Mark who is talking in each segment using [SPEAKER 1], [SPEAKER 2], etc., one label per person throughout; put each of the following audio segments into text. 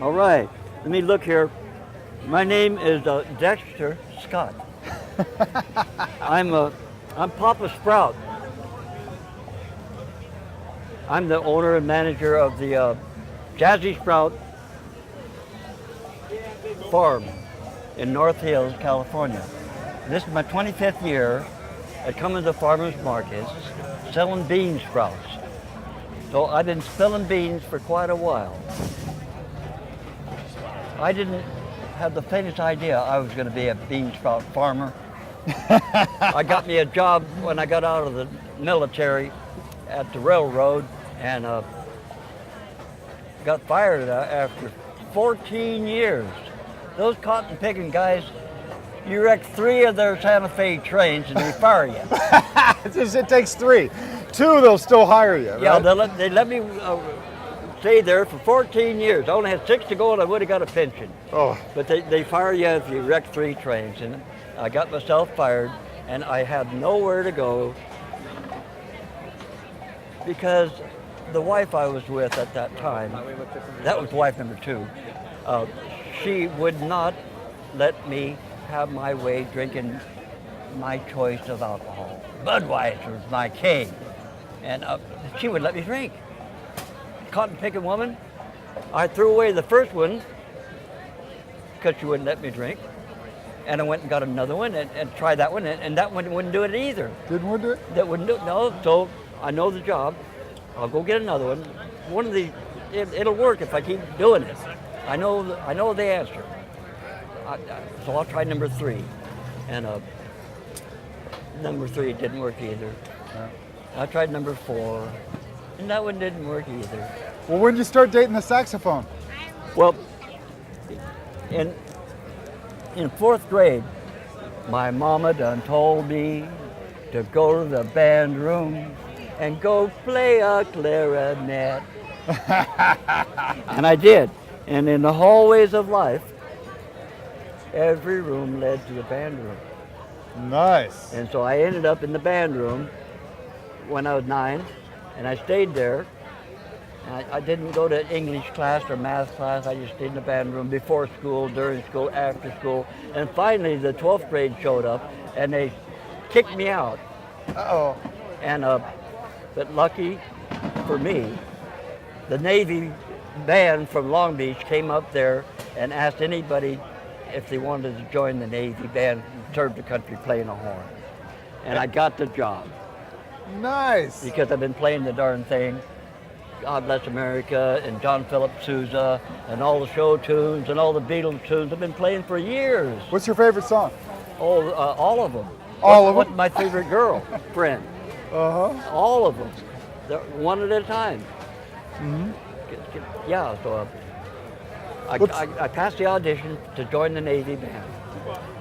[SPEAKER 1] All right. Let me look here. My name is Dexter Scott. I'm Papa Sprout. I'm the owner and manager of the Jazzy Sprout Farm in North Hills, California. This is my 25th year at coming to farmers markets selling bean sprouts. So I've been spilling beans for quite a while. I didn't have the faintest idea I was going to be a bean sprout farmer. I got me a job when I got out of the military at the railroad and got fired after 14 years. Those cotton picking guys, you wreck 3 of their Santa Fe trains and they fire you.
[SPEAKER 2] It takes 3. 2, they'll still hire you, right?
[SPEAKER 1] Yeah, they let me stay there for 14 years. I only had 6 to go and I would have got a pension.
[SPEAKER 2] Oh.
[SPEAKER 1] But they fire you if you wreck 3 trains. And I got myself fired and I had nowhere to go because the wife I was with at that time, that was wife number 2, she would not let me have my way drinking my choice of alcohol. Budweiser was my king. And she would let me drink. Cotton picking woman. I threw away the first one because she wouldn't let me drink. And I went and got another one and tried that one, and that one wouldn't do it either.
[SPEAKER 2] Didn't want to do it?
[SPEAKER 1] That wouldn't do it, no. So I know the job. I'll go get another one. One of these, it'll work if I keep doing it. I know the answer. So I'll try number 3. And number 3 didn't work either. Yeah. I tried number 4, and that one didn't work either.
[SPEAKER 2] Well, when did you start dating the saxophone?
[SPEAKER 1] Well, in 4th grade, my mama done told me to go to the band room and go play a clarinet. And I did. And in the hallways of life, every room led to the band room.
[SPEAKER 2] Nice.
[SPEAKER 1] And so I ended up in the band room when I was 9, and I stayed there. And I didn't go to English class or math class. I just stayed in the band room before school, during school, after school. And finally, the 12th grade showed up, and they kicked me out.
[SPEAKER 2] Uh-oh.
[SPEAKER 1] And but lucky for me, the Navy band from Long Beach came up there and asked anybody if they wanted to join the Navy band and serve the country playing a horn. And I got the job.
[SPEAKER 2] Nice.
[SPEAKER 1] Because I've been playing the darn thing. God Bless America and John Philip Sousa and all the show tunes and all the Beatles tunes I've been playing for years.
[SPEAKER 2] What's your favorite song?
[SPEAKER 1] Oh, all of them.
[SPEAKER 2] All of them?
[SPEAKER 1] What's my favorite girlfriend?
[SPEAKER 2] Uh-huh.
[SPEAKER 1] All of them. They're one at a time.
[SPEAKER 2] Mm-hmm.
[SPEAKER 1] Yeah, so I passed the audition to join the Navy band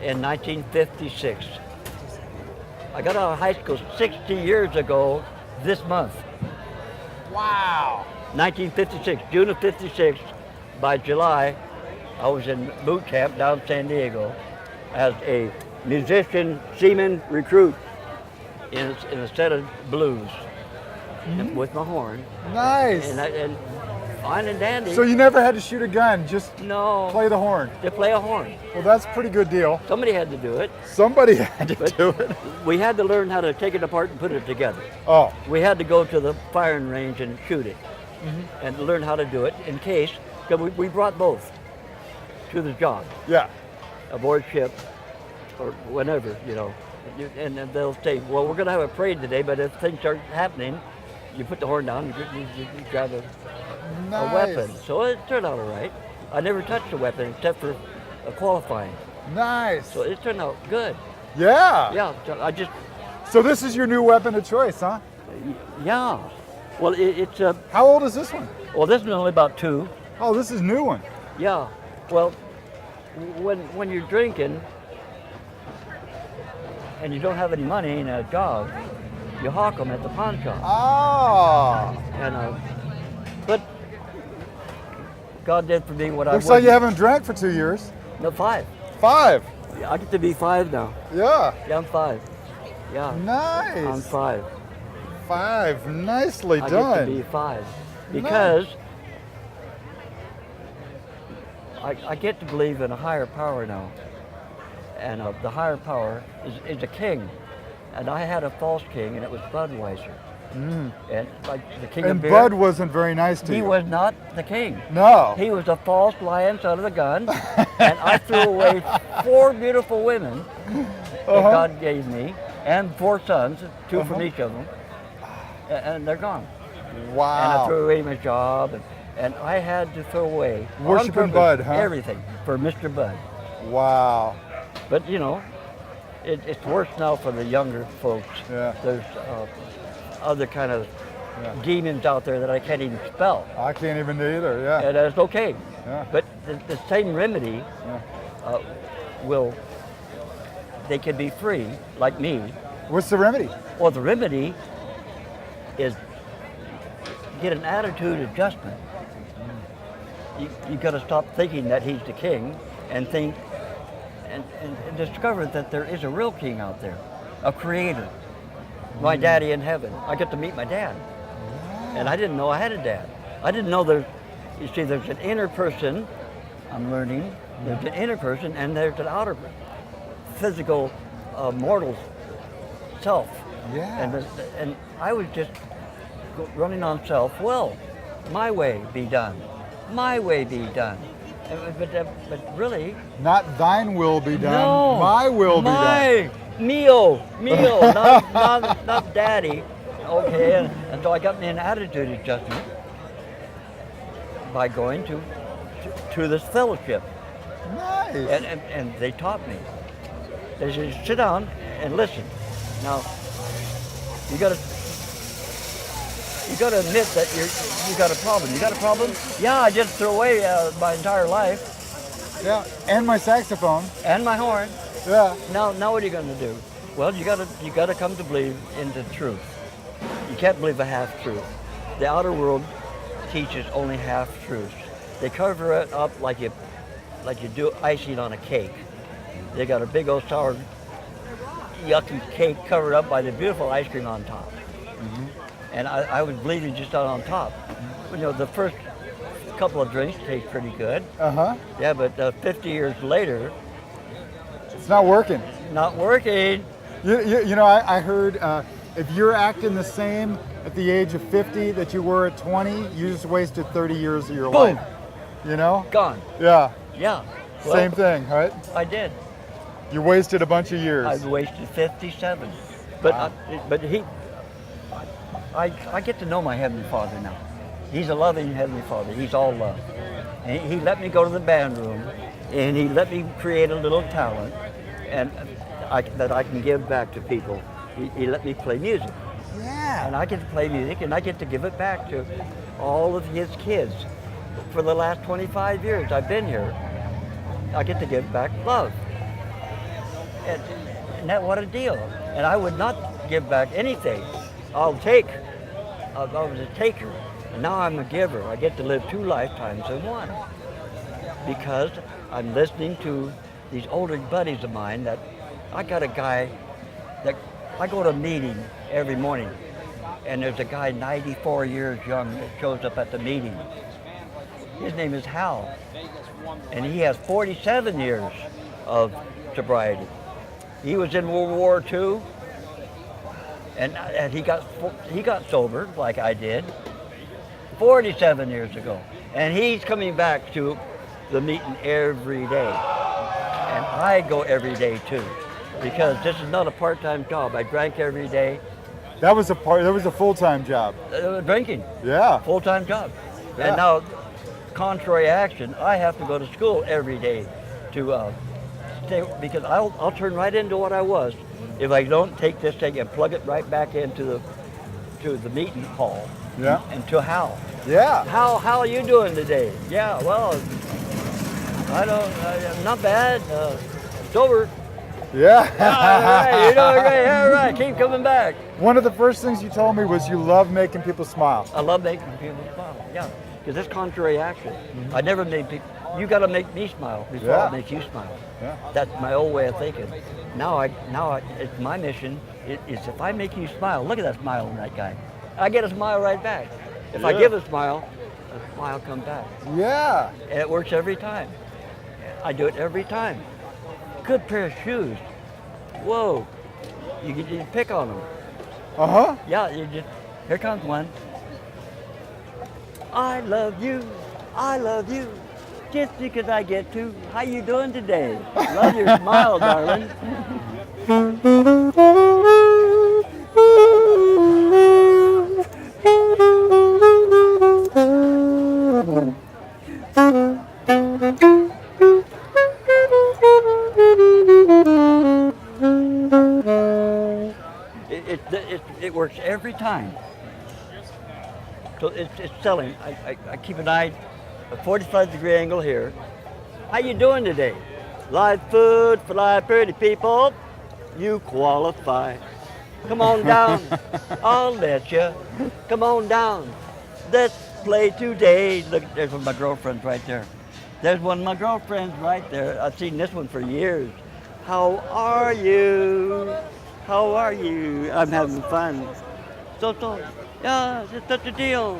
[SPEAKER 1] in 1956. I got out of high school 60 years ago this month.
[SPEAKER 2] Wow.
[SPEAKER 1] 1956, June of 56. By July, I was in boot camp down in San Diego as a musician, seaman, recruit in a set of blues with my horn.
[SPEAKER 2] Nice.
[SPEAKER 1] And fine and dandy.
[SPEAKER 2] So you never had to shoot a gun, just
[SPEAKER 1] No.
[SPEAKER 2] play the horn.
[SPEAKER 1] To play a horn.
[SPEAKER 2] Well, that's a pretty good deal.
[SPEAKER 1] Somebody had to do it.
[SPEAKER 2] Somebody had to
[SPEAKER 1] But
[SPEAKER 2] do it.
[SPEAKER 1] we had to learn how to take it apart and put it together.
[SPEAKER 2] Oh.
[SPEAKER 1] We had to go to the firing range and shoot it and learn how to do it in case, because we brought both to the job,
[SPEAKER 2] Yeah.
[SPEAKER 1] aboard ship or whenever, you know. And then they'll say, well, we're going to have a parade today, but if things start happening, you put the horn down, you grab a weapon. So it turned out all right. I never touched a weapon except for qualifying.
[SPEAKER 2] Nice.
[SPEAKER 1] So it turned out good.
[SPEAKER 2] Yeah.
[SPEAKER 1] Yeah, so I just,
[SPEAKER 2] So this is your new weapon of choice, huh?
[SPEAKER 1] yeah. Well, it's
[SPEAKER 2] How old is this one?
[SPEAKER 1] well, this is only about 2.
[SPEAKER 2] Oh, this is a new one.
[SPEAKER 1] Yeah. Well, when you're drinking and you don't have any money and a job, you hawk them at the pawn shop.
[SPEAKER 2] Ah.
[SPEAKER 1] And but God did for me what I
[SPEAKER 2] Looks like you haven't drank for 2 years.
[SPEAKER 1] No, 5.
[SPEAKER 2] 5.
[SPEAKER 1] Yeah, I get to be 5 now.
[SPEAKER 2] Yeah.
[SPEAKER 1] Yeah, I'm 5. Yeah.
[SPEAKER 2] Nice.
[SPEAKER 1] I'm 5.
[SPEAKER 2] 5. Nicely
[SPEAKER 1] I
[SPEAKER 2] done.
[SPEAKER 1] get to be 5 because I get to believe in a higher power now. And the higher power is a king. And I had a false king, and it was Budweiser. And like the king of
[SPEAKER 2] And
[SPEAKER 1] beer.
[SPEAKER 2] Bud wasn't very nice to you.
[SPEAKER 1] He was not the king.
[SPEAKER 2] No.
[SPEAKER 1] He was a false lion son of a gun. And I threw away 4 beautiful women that God gave me, and 4 sons, 2 from each of them. And they're gone.
[SPEAKER 2] Wow.
[SPEAKER 1] And I threw away my job, and I had to throw away
[SPEAKER 2] Worshiping
[SPEAKER 1] on purpose,
[SPEAKER 2] Bud, huh?
[SPEAKER 1] everything for Mr. Bud.
[SPEAKER 2] Wow.
[SPEAKER 1] But you know, it's worse now for the younger folks.
[SPEAKER 2] Yeah.
[SPEAKER 1] There's other kind of demons out there that I can't even spell.
[SPEAKER 2] I can't even either, yeah.
[SPEAKER 1] And that's okay.
[SPEAKER 2] Yeah.
[SPEAKER 1] But the same remedy they can be free, like me.
[SPEAKER 2] What's the remedy?
[SPEAKER 1] Well, the remedy is get an attitude adjustment. You got to stop thinking that he's the king and think and discover that there is a real king out there, a creator. My daddy in heaven. I get to meet my dad. And I didn't know I had a dad. I didn't know there's an inner person, I'm learning, there's an inner person and there's an outer physical mortal self.
[SPEAKER 2] Yeah.
[SPEAKER 1] And I was just running on self. Well, my way be done. My way be done. But really,
[SPEAKER 2] Not thine will be done,
[SPEAKER 1] no,
[SPEAKER 2] my will be done.
[SPEAKER 1] Mio, not daddy. Okay, and so I got me an attitude adjustment by going to this fellowship.
[SPEAKER 2] Nice.
[SPEAKER 1] And they taught me. They said, sit down and listen. Now, you gotta admit that you got a problem. You got a problem? Yeah, I just threw away my entire life
[SPEAKER 2] Yeah, and my saxophone.
[SPEAKER 1] and my horn.
[SPEAKER 2] Yeah.
[SPEAKER 1] Now what are you going to do? Well, you gotta come to believe in the truth. You can't believe a half truth. The outer world teaches only half truths. They cover it up like you do icing on a cake. They got a big old sour yucky cake covered up by the beautiful ice cream on top. And I was bleeding just out on top. You know, the first couple of drinks taste pretty good. Yeah, but 50 years later,
[SPEAKER 2] It's not working.
[SPEAKER 1] not working.
[SPEAKER 2] You know, I heard if you're acting the same at the age of 50 that you were at 20, you just wasted 30 years of your
[SPEAKER 1] Boom.
[SPEAKER 2] life. You know?
[SPEAKER 1] Gone.
[SPEAKER 2] Yeah.
[SPEAKER 1] Yeah. Well,
[SPEAKER 2] Same thing, right?
[SPEAKER 1] I did.
[SPEAKER 2] You wasted a bunch of years.
[SPEAKER 1] I wasted 57. But
[SPEAKER 2] Wow.
[SPEAKER 1] I get to know my Heavenly Father now. He's a loving Heavenly Father. He's all love. And he let me go to the band room, and he let me create a little talent, and that I can give back to people. He let me play music,
[SPEAKER 2] Yeah.
[SPEAKER 1] and I get to play music, and I get to give it back to all of his kids. For the last 25 years I've been here, I get to give back love. And that, what a deal. And I would not give back anything. I'll take. I was a taker. And now I'm a giver. I get to live 2 lifetimes in one. Because I'm listening to these older buddies of mine that I got a guy that I go to a meeting every morning. And there's a guy 94 years young that shows up at the meeting. His name is Hal. And he has 47 years of sobriety. He was in World War II, and he got sober like I did 47 years ago. And he's coming back to the meeting every day. And I go every day too, because this is not a part-time job. I drank every day.
[SPEAKER 2] That was a full-time job.
[SPEAKER 1] Drinking,
[SPEAKER 2] Yeah.
[SPEAKER 1] full-time job.
[SPEAKER 2] Yeah.
[SPEAKER 1] And now, contrary action, I have to go to school every day to stay, because I'll turn right into what I was if I don't take this thing and plug it right back into the meeting hall.
[SPEAKER 2] Yeah.
[SPEAKER 1] And to Hal.
[SPEAKER 2] Yeah.
[SPEAKER 1] How are you doing today? Yeah, well, I'm not bad. Sober.
[SPEAKER 2] Yeah.
[SPEAKER 1] All right, you're doing great. All right, keep coming back.
[SPEAKER 2] One of the first things you told me was you love making people smile.
[SPEAKER 1] I love making people smile. Yeah, because it's contrary action. I never made people. You got to make me smile before
[SPEAKER 2] Yeah.
[SPEAKER 1] I make you smile.
[SPEAKER 2] Yeah.
[SPEAKER 1] That's my old way of thinking. Now it's my mission. Is if I make you smile, look at that smile on that guy. I get a smile right back. If I
[SPEAKER 2] Yeah.
[SPEAKER 1] give a smile comes back.
[SPEAKER 2] Yeah.
[SPEAKER 1] And it works every time. I do it every time. Good pair of shoes. Whoa. You pick on them.
[SPEAKER 2] Uh-huh.
[SPEAKER 1] Yeah, you just, here comes one. I love you. I love you. Just because I get to. How you doing today? Love your smile, darling. It works every time. So it's selling. I keep an eye, a 45-degree angle here. How you doing today? Live food for live pretty people. You qualify. Come on down. I'll let you. Come on down. Let's play today. Look, there's one of my girlfriends right there. There's one of my girlfriends right there. I've seen this one for years. How are you? How are you? I'm having fun. So, yeah, it's such a deal.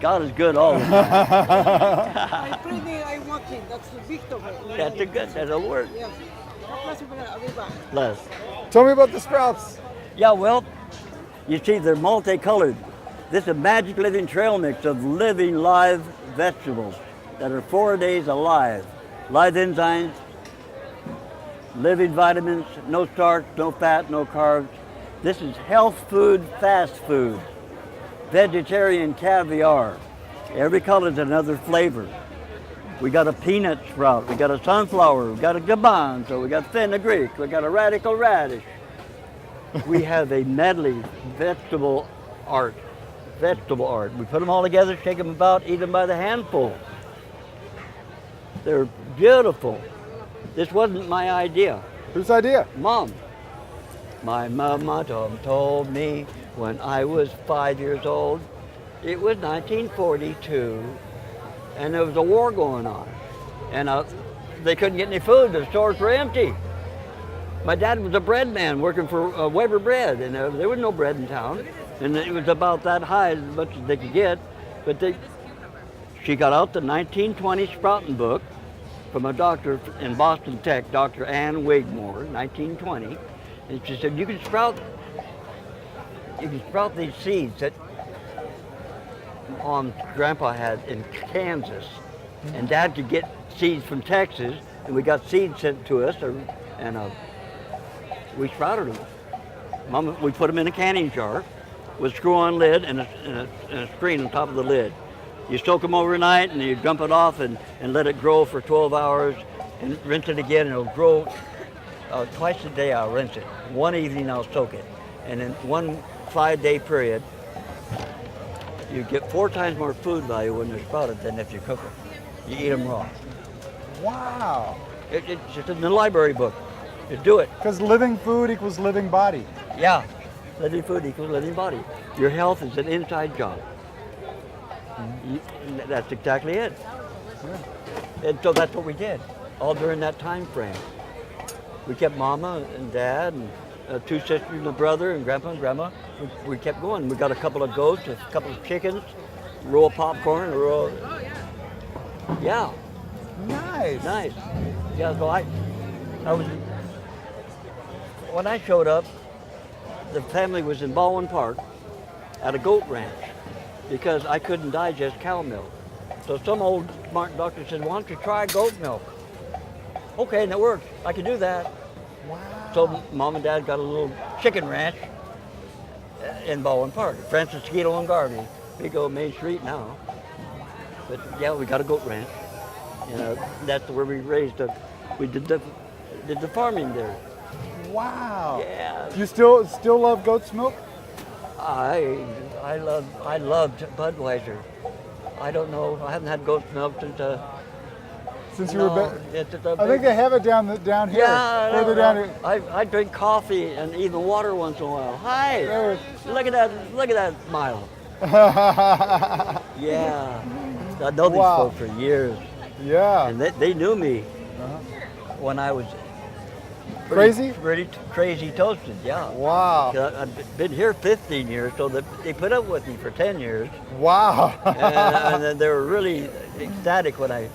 [SPEAKER 1] God is good all the time.
[SPEAKER 3] I'm breathing, I'm walking. That's the Victor.
[SPEAKER 1] That's a good, that'll work.
[SPEAKER 3] Yes.
[SPEAKER 1] Les.
[SPEAKER 2] Tell me about the sprouts.
[SPEAKER 1] Yeah, well, you see, they're multicolored. This is a magic living trail mix of living live vegetables that are 4 days alive. Live enzymes, living vitamins, no starch, no fat, no carbs. This is health food, fast food. Vegetarian caviar. Every color is another flavor. We got a peanut sprout, we got a sunflower, we got a garbanzo, we got fenugreek, we got a radical radish. We have a medley vegetable art. Vegetable art. We put them all together, shake them about, eat them by the handful. They're beautiful. This wasn't my idea.
[SPEAKER 2] Whose idea?
[SPEAKER 1] Mom. My mama told me when I was 5 years old. It was 1942, and there was a war going on. And they couldn't get any food. The stores were empty. My dad was a bread man working for Weber Bread, and there was no bread in town. And it was about that high, as much as they could get. But she got out the 1920 sprouting book from a doctor in Boston Tech, Dr. Ann Wigmore, 1920. And she said, you can sprout these seeds that Mom's grandpa had in Kansas. And Dad could get seeds from Texas, and we got seeds sent to us, and we sprouted them. Mama, we put them in a canning jar with a screw-on lid and a screen on top of the lid. You soak them overnight, and you dump it off and let it grow for 12 hours, and rinse it again, and it'll grow. Twice a day I'll rinse it. One evening I'll soak it. And in one 5-day period, you get 4 times more food value when they're sprouted than if you cook them. You eat them raw.
[SPEAKER 2] Wow.
[SPEAKER 1] It's just in the library book. Just do it.
[SPEAKER 2] Because living food equals living body.
[SPEAKER 1] Yeah. Living food equals living body. Your health is an inside job. That's exactly it. And so that's what we did, all during that time frame. We kept Mama and Dad and 2 sisters and a brother and Grandpa and Grandma. We kept going. We got a couple of goats, a couple of chickens, a row of popcorn, a row of... Yeah.
[SPEAKER 2] Nice.
[SPEAKER 1] Nice. Yeah, so I was... When I showed up, the family was in Baldwin Park at a goat ranch because I couldn't digest cow milk. So some old smart doctor said, why don't you try goat milk? Okay, and it worked. I could do that.
[SPEAKER 2] Wow.
[SPEAKER 1] So Mom and Dad got a little chicken ranch in Baldwin Park, Francis Skeeto and Garvey. Big old Main Street now. But yeah, we got a goat ranch. That's where we raised we did the farming there.
[SPEAKER 2] Wow.
[SPEAKER 1] Yeah.
[SPEAKER 2] You still love goat's milk?
[SPEAKER 1] I loved Budweiser. I don't know. I haven't had goat's milk
[SPEAKER 2] since you were
[SPEAKER 1] I
[SPEAKER 2] I think they have it down here.
[SPEAKER 1] Yeah,
[SPEAKER 2] Further down here.
[SPEAKER 1] I drink coffee and even water once in a while. Hi. Look at that smile. Yeah. I know these folks for years.
[SPEAKER 2] Yeah.
[SPEAKER 1] And they knew me when I was
[SPEAKER 2] crazy
[SPEAKER 1] toasted, yeah.
[SPEAKER 2] Wow.
[SPEAKER 1] I've been here 15 years, so they put up with me for 10 years.
[SPEAKER 2] Wow.
[SPEAKER 1] and then they were really ecstatic when I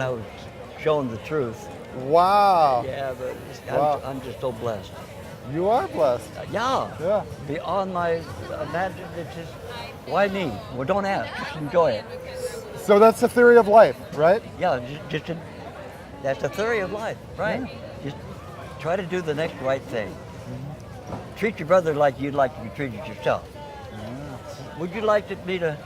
[SPEAKER 1] was shown the truth.
[SPEAKER 2] Wow.
[SPEAKER 1] Yeah, but
[SPEAKER 2] Wow.
[SPEAKER 1] I'm just so blessed.
[SPEAKER 2] You are blessed.
[SPEAKER 1] Yeah.
[SPEAKER 2] Yeah.
[SPEAKER 1] Beyond my imagine, it's just, why me? Well, don't ask. Just enjoy it.
[SPEAKER 2] So that's the theory of life, right?
[SPEAKER 1] Yeah, that's the theory of life, right? Just try to do the next right thing. Treat your brother like you'd like to be treated yourself. Would you like me to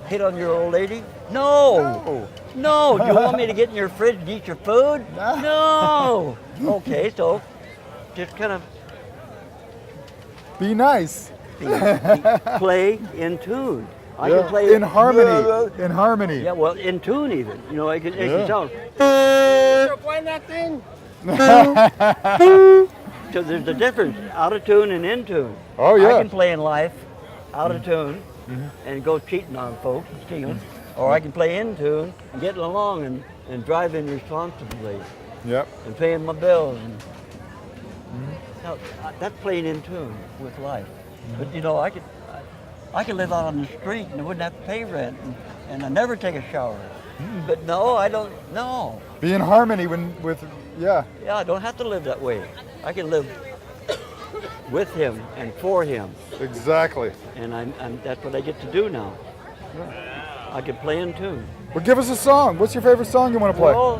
[SPEAKER 1] hit on your old lady? No. No. Do you want me to get in your fridge and eat your food? No. Okay, so just kind of
[SPEAKER 2] Be nice.
[SPEAKER 1] play in tune. I
[SPEAKER 2] Yeah.
[SPEAKER 1] can play
[SPEAKER 2] In harmony. In harmony.
[SPEAKER 1] Yeah, well, in tune even. You know, it can sound. So there's a difference, out of tune and in tune.
[SPEAKER 2] Oh, yeah.
[SPEAKER 1] I can play in life out of tune and go cheating on folks and stealing, or I can play in tune and getting along and driving responsibly
[SPEAKER 2] Yep.
[SPEAKER 1] and paying my bills. And, now, that's playing in tune with life. But you know, I could live out on the street and I wouldn't have to pay rent and I never take a shower. But no, I don't. No.
[SPEAKER 2] Be in harmony yeah.
[SPEAKER 1] Yeah, I don't have to live that way. I can live with him and for him,
[SPEAKER 2] Exactly.
[SPEAKER 1] and that's what I get to do now. I can play in tune.
[SPEAKER 2] Well, give us a song. What's your favorite song you want to play?
[SPEAKER 1] Well,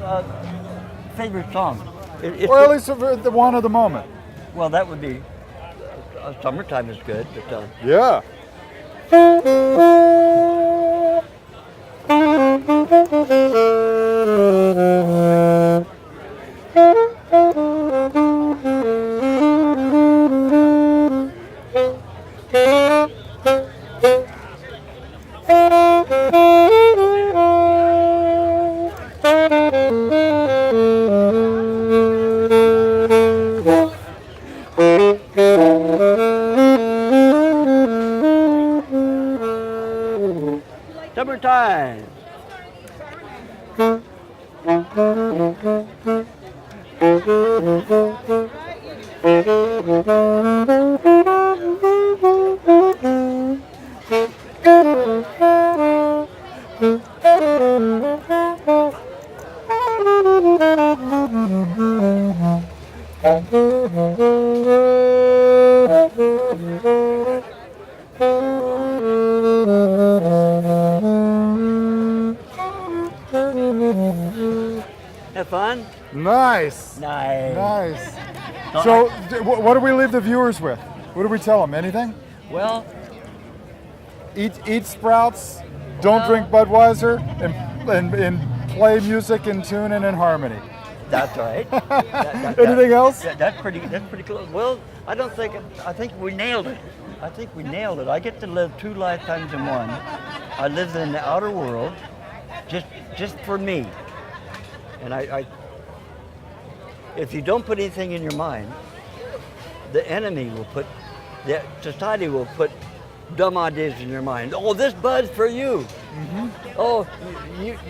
[SPEAKER 1] favorite song.
[SPEAKER 2] Or at least the one of the moment.
[SPEAKER 1] Well, that would be summertime is good, but
[SPEAKER 2] Yeah.
[SPEAKER 1] summertime. Have fun?
[SPEAKER 2] Nice.
[SPEAKER 1] Nice.
[SPEAKER 2] Nice.
[SPEAKER 1] No,
[SPEAKER 2] So, what do we leave the viewers with? What do we tell them? Anything?
[SPEAKER 1] Well,
[SPEAKER 2] Eat sprouts. Don't drink Budweiser, and play music in tune and in harmony.
[SPEAKER 1] that's right.
[SPEAKER 2] Anything else?
[SPEAKER 1] That's pretty close. Well, I think we nailed it. I get to live 2 lifetimes in one. I live in the outer world, just for me. And if you don't put anything in your mind, the enemy the society will put dumb ideas in your mind. Oh, this bud's for you. Oh,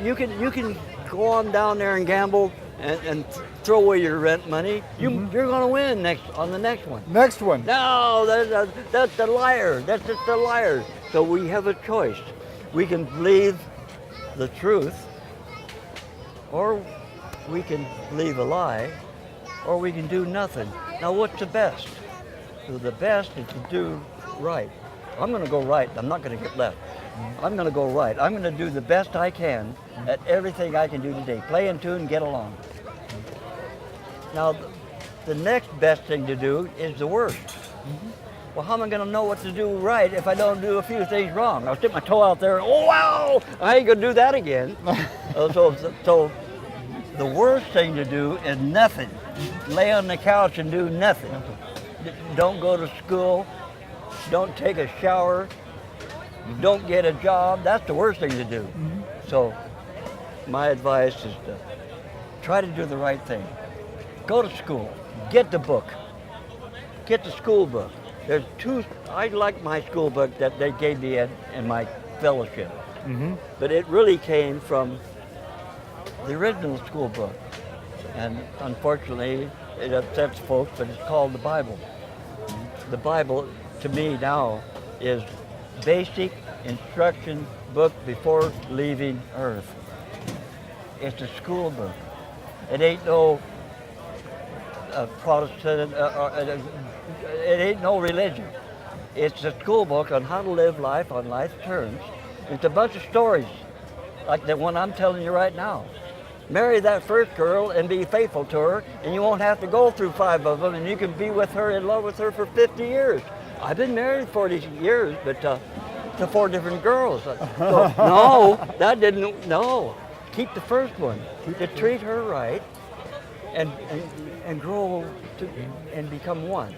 [SPEAKER 1] you can go on down there and gamble and throw away your rent money. You're going to win on the next one.
[SPEAKER 2] Next one.
[SPEAKER 1] No, that's the liar. That's just the liar. So we have a choice. We can believe the truth, or we can believe a lie, or we can do nothing. Now, what's the best? So the best is to do right. I'm going to go right. I'm not going to get left. I'm going to go right. I'm going to do the best I can at everything I can do today. Play in tune, get along. Now, the next best thing to do is the worst. Well, how am I going to know what to do right if I don't do a few things wrong? I'll stick my toe out there. Oh, wow! I ain't going to do that again. So the worst thing to do is nothing. Lay on the couch and do nothing. Don't go to school. Don't take a shower. Don't get a job. That's the worst thing to do. So my advice is to try to do the right thing. Go to school. Get the book. Get the school book. There's 2. I like my school book that they gave me in my fellowship. But it really came from the original school book. And unfortunately, it upsets folks, but it's called the Bible. The Bible, to me now, is basic instruction book before leaving Earth. It's a school book. It ain't no Protestant, it ain't no religion. It's a school book on how to live life on life's terms. It's a bunch of stories, like the one I'm telling you right now. Marry that first girl and be faithful to her, and you won't have to go through 5 of them, and you can be with her, in love with her for 50 years. I've been married 40 years, but to 4 different girls. So, no, that didn't, no. Keep the first one. To treat her right and grow to, and become one.